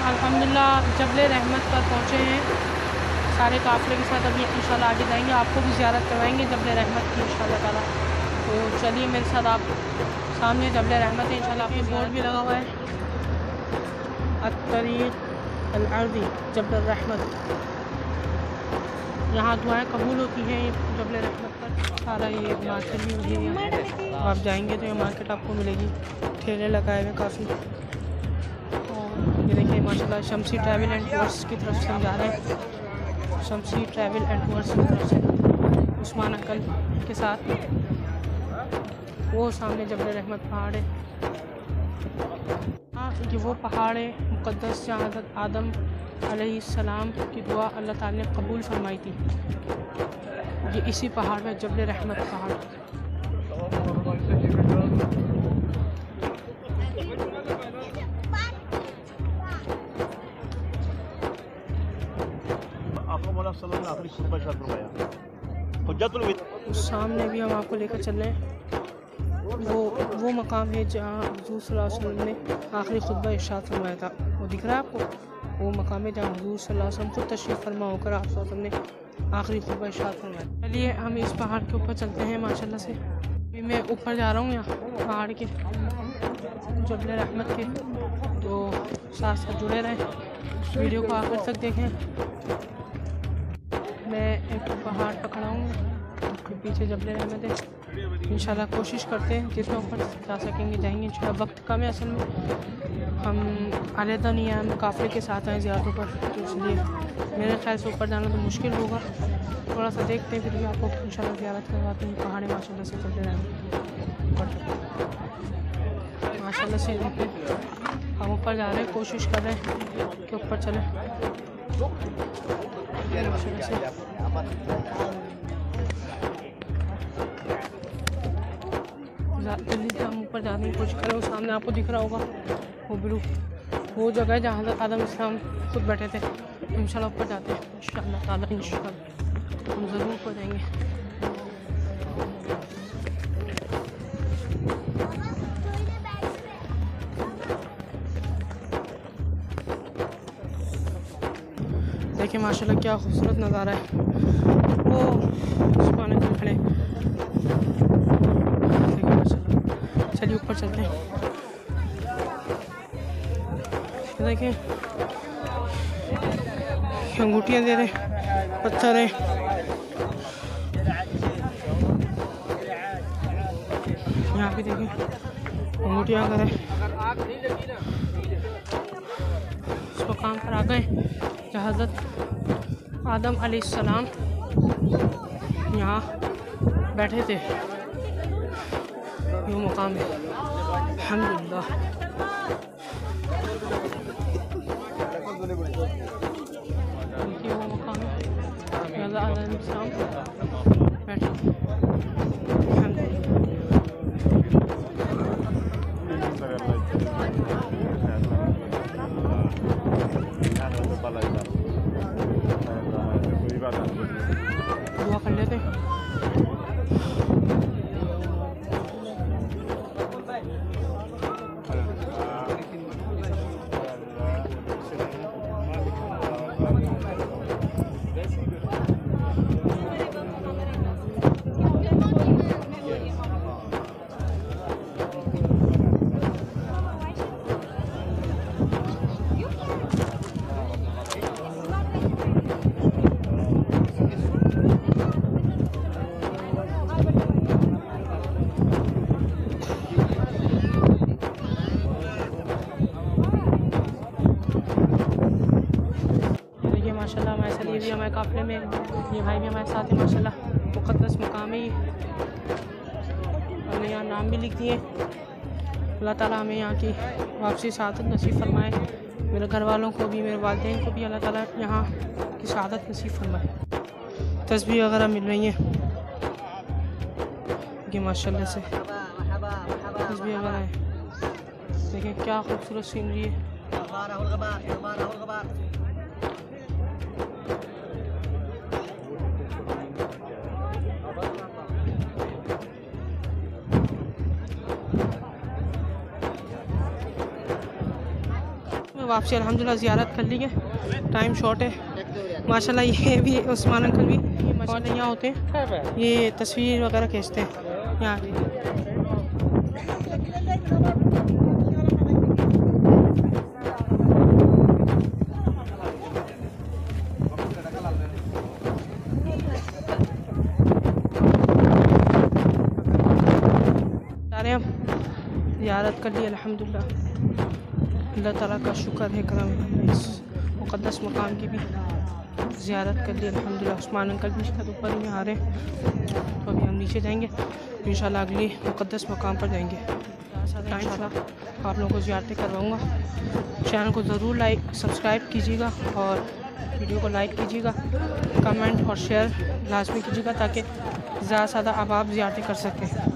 अल्हम्दुलिल्लाह जबल रहमत पर पहुँचे हैं सारे काफ़िले के साथ। अभी इंशाल्लाह आगे जाएंगे, आपको भी ज़ियारत करवाएंगे जबल रहमत की इंशाल्लाह ताला। तो चलिए मेरे साथ, आप सामने जबल रहमत है इंशाल्लाह। आपके बोर्ड भी लगा हुआ है अत-तरीक़ अल-अर्दी जबल रहमत। यहाँ दुआएं कबूल होती हैं जबल रहमत पर। सारा ये मार्केट भी मुझे यहाँ आप जाएंगे तो ये मार्केट आपको मिलेगी। ठेले लगाए हुए काफ़ी। और ये देखिए माशाल्लाह शमसी ट्रैवल एंड टूर्स की तरफ से हम जा रहे हैं। शमसी ट्रैवल एंड टूर्स की तरफ से उस्मान अंकल के साथ। वो सामने जबल रहमत पहाड़ है। हाँ, ये वो पहाड़ है मुक़द्दस जहाँ हज़रत आदम अलैहिस्सलाम की दुआ अल्लाह ताला ने कबूल फरमाई थी। ये इसी पहाड़ में जबल रहमत पहाड़। सामने भी हम आपको लेकर चल रहे हैं। वो मकाम है जहाँ हुज़ूर सल्लल्लाहु अलैहि वसल्लम ने आखिरी खुतबा इरशाद फरमाया था। वो दिख रहा है आपको? वो मकाम है जहाँ हुज़ूर सल्लल्लाहु अलैहि वसल्लम खुद तशरीफ़ फरमा होकर आप सल्लल्लाहु अलैहि वसल्लम ने आखिरी खुतबा इरशाद फरमाया। चलिए हम इस पहाड़ के ऊपर चलते हैं माशाल्लाह से। अभी मैं ऊपर जा रहा हूँ यहाँ पहाड़ के जबल रहमत के। तो साथ साथ जुड़े रहें, वीडियो को आखिर तक देखें। मैं एक पहाड़ पकड़ा हूँ, उसके पीछे जबल रहमत है। इंशाल्लाह कोशिश करते हैं जितना ऊपर जा सकेंगे जाएंगे इंशाल्लाह। वक्त कम है असल में, हम अलहदा नहीं आए, हम काफ़िले के साथ आए ज़्यादा पर, तो इसलिए मेरे ख्याल से ऊपर जाना तो मुश्किल होगा। थोड़ा सा देखते हैं, फिर भी आपको इंशाल्लाह ज़ियारत करवाते हैं। पहाड़ी माशाल्लाह से चलते रहेंगे माशाल्लाह से। हम ऊपर जा रहे हैं, कोशिश कर रहे हैं कि ऊपर चलें माशाल्लाह से। जल्दी से हम ऊपर जाने की कोशिश करें। वो सामने आपको दिख रहा होगा वो ब्लू, वो जगह है जहाँ हज़रत आदम अलैहिस्सलाम खुद बैठे थे। इंशाल्लाह ऊपर जाते हैं इंशाल्लाह ताला, इंशाल्लाह हम ज़रूर ऊपर जाएंगे। देखिए माशाल्लाह क्या खूबसूरत नज़ारा है। वो सुभान अल्लाह खड़े। चलिए ऊपर चलते हैं। देखिए अंगूठियाँ दे रहे, पत्थर है। यहाँ भी देखिए अंगूठियाँ करें। इस मकाम पर आ गए जहाँ हज़रत आदम अलैहिस्सलाम यहाँ बैठे थे। ये मकाम है अल्हम्दुलिल्लाह। देखिए वो मकाम है हज़रत आदम अलैहिस्सलाम बैठे थे। दुआ कर लेते हैं। माशाल्लाह हमारे साथ ये भी हमारे काफ़िले में ये भाई भी हमारे साथ है माशाल्लाह। मुक़द्दस मकाम है, हमने यहाँ नाम भी लिख दिए। अल्लाह ताला हमें यहाँ की वापसी सआदत नसीब फरमाए। मेरे घर वालों को भी, मेरे वालिदैन को भी अल्लाह ताला यहाँ की सआदत नसीब फरमाए। तस्बीह वगैरह मिल रही हैं कि माशाल्लाह से तस्बीह वगैरह है। देखिए क्या खूबसूरत सीनरी है। वापसी अल्हम्दुलिल्लाह ज़ियारत कर ली है, टाइम शॉर्ट है माशाल्लाह। ये भी उस्मान अंकल भी माशाल्लाह यहाँ होते हैं, ये तस्वीर वगैरह खींचते हैं यहाँ की। हम ज़ियारत कर ली अल्हम्दुलिल्लाह, अल्लाह ताला का शुक्र है करम, इस मुक़द्दस मकाम की भी ज़ियारत कर ली अल्हम्दुलिल्लाह। उस्मान अंकल भी शायद ऊपर ही आ रहे हैं, तो अभी हम नीचे जाएंगे इंशाल्लाह, अगली मुक़द्दस मकाम पर जाएंगे। इंशाल्लाह आप लोगों को ज़ियारतें करवाऊँगा। चैनल को ज़रूर लाइक सब्सक्राइब कीजिएगा और वीडियो को लाइक कीजिएगा, कमेंट और शेयर लाजमी कीजिएगा ताकि ज़्यादा से ज़्यादा आप ज़ियारतें कर सकें।